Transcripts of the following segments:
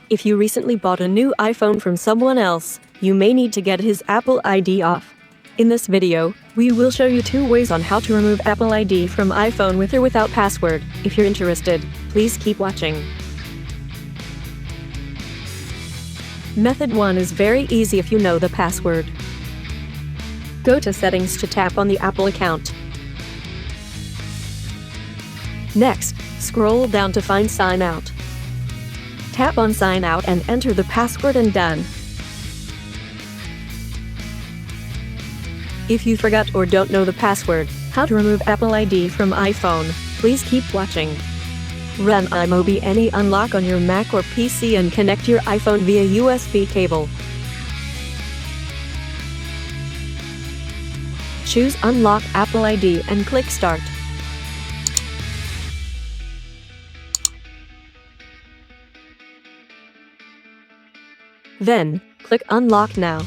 If you recently bought a new iPhone from someone else, you may need to get his Apple ID off. In this video, we will show you 2 ways on how to remove Apple ID from iPhone with or without password. If you're interested, please keep watching. Method 1 is very easy if you know the password. Go to Settings to tap on the Apple account. Next, scroll down to find Sign Out. Tap on Sign Out and enter the password and done. If you forgot or don't know the password, how to remove Apple ID from iPhone, please keep watching. Run iMobi Any Unlock on your Mac or PC and connect your iPhone via USB cable. Choose Unlock Apple ID and click Start. Then, click Unlock Now.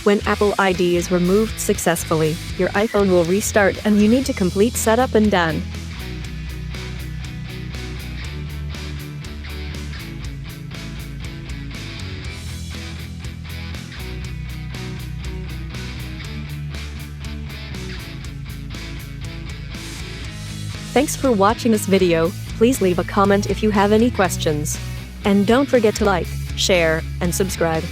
When Apple ID is removed successfully, your iPhone will restart and you need to complete setup and done. Thanks for watching this video. Please leave a comment if you have any questions. And don't forget to like, share, and subscribe.